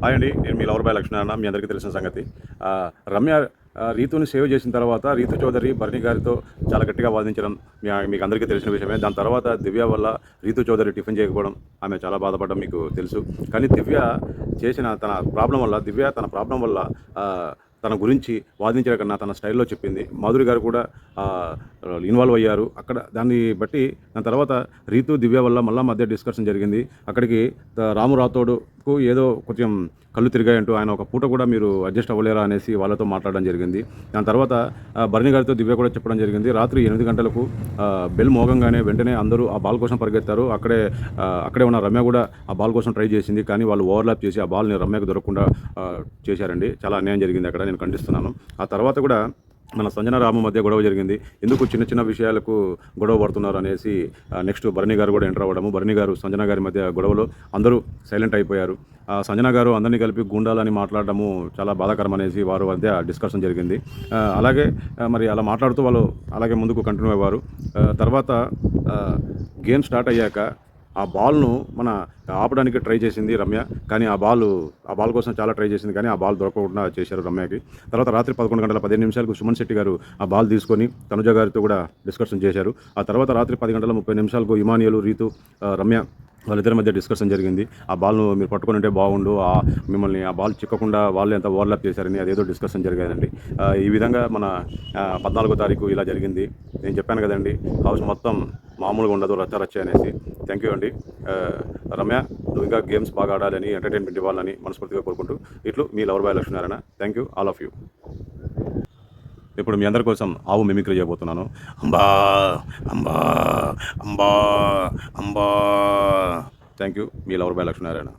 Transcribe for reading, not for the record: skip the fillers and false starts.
Hi అండి, నేను మీ lover boy Lakshminarayana. మీ అందరికీ తెలిసిన సంగతి. రమ్య రీతుని సేవ్ చేసిన తర్వాత రీతు చౌదరి బర్నీ గారితో చాలా గట్టిగా వాదించడం మీకు అందరికీ తెలిసిన విషయమే. దాని తర్వాత దివ్య వల్ల రీతు చౌదరి టిఫిన్ చేయకపోవడం, ఆమె చాలా బాధపడడం మీకు తెలుసు. కానీ దివ్య చేసిన తన ప్రాబ్లం వల్ల తన గురించి వాదించడం కన్నా తన స్టైల్లో చెప్పింది. మాధురి గారు కూడా ఇన్వాల్వ్ అయ్యారు అక్కడ. దాన్ని బట్టి దాని తర్వాత రీతు దివ్య వల్ల మళ్ళీ మధ్య డిస్కషన్ జరిగింది. అక్కడికి రాము రాథోడ్కు ఏదో కొంచెం కళ్ళు తిరిగాయంటూ ఆయన ఒక పూట కూడా మీరు అడ్జస్ట్ అవ్వలేరా అనేసి వాళ్ళతో మాట్లాడడం జరిగింది. దాని తర్వాత బర్నీ గారితో దివ్య కూడా చెప్పడం జరిగింది. రాత్రి 8 గంటలకు బెల్ మోగంగానే వెంటనే అందరూ ఆ బాల్ కోసం పరిగెత్తారు. అక్కడే ఉన్న రమ్య కూడా ఆ బాల్ కోసం ట్రై చేసింది. కానీ వాళ్ళు ఓవర్లాప్ చేసి ఆ బాల్ని రమ్యకు దొరకకుండా చేశారండి. చాలా అన్యాయం జరిగింది అక్కడ, నేను ఖండిస్తున్నాను. ఆ తర్వాత కూడా మన సంజన రాము మధ్య గొడవ జరిగింది. ఎందుకు చిన్న చిన్న విషయాలకు గొడవ పడుతున్నారు అనేసి నెక్స్ట్ బర్నీ గారు కూడా ఎంటర్ అవ్వడము. బర్నీ గారు సంజన గారి మధ్య గొడవలో అందరూ సైలెంట్ అయిపోయారు. సంజన గారు అందరినీ కలిపి గుండాలని మాట్లాడడము చాలా బాధాకరం అనేసి వారు మధ్య డిస్కషన్ జరిగింది. అలాగే మరి అలా మాట్లాడుతూ వాళ్ళు అలాగే ముందుకు కంటిన్యూ అయ్యారు. తర్వాత గేమ్ స్టార్ట్ అయ్యాక ఆ బాల్ను ఆపడానికి ట్రై చేసింది రమ్య. కానీ ఆ బాల్ కోసం చాలా ట్రై చేసింది, కానీ ఆ బాల్ దొరకకుండా చేశారు రమ్యకి. తర్వాత రాత్రి 11 గంటల 15 నిమిషాలకు సుమన్ శెట్టి గారు ఆ బాల్ తీసుకొని తనుజ గారితో కూడా డిస్కషన్ చేశారు. ఆ తర్వాత రాత్రి 10 గంటల 30 నిమిషాలకు ఇమానియలు, రీతు, రమ్య వాళ్ళిద్దరి మధ్య డిస్కషన్ జరిగింది. ఆ బాల్ను మీరు పట్టుకొని ఉంటే బాగుండు, మిమ్మల్ని ఆ బాల్ చిక్కకుండా వాళ్ళు ఎంత ఓవర్లాప్ చేశారని అదేదో డిస్కషన్ జరిగాయండి. ఈ విధంగా మన 14వ తారీఖు ఇలా జరిగింది. నేను చెప్పాను కదండి, హౌస్ మొత్తం మామూలుగా ఉండదు, రచ్చ అనేసి. థ్యాంక్ యూ అండి. రమ్య, నువ్వు ఇంకా గేమ్స్ బాగా ఆడాలని, ఎంటర్టైన్మెంట్ ఇవ్వాలని మనస్ఫూర్తిగా కోరుకుంటూ ఇట్లు మీ lover boy Lakshminarayana. Thank you all of you. ఇప్పుడు మీ అందరి కోసం ఆవు మిమిక్రీ చేయబోతున్నాను. అంబా అంబా అంబా అంబా. థ్యాంక్ యూ, మీ లవర్ బాయ్ లక్ష్మీనారాయణ.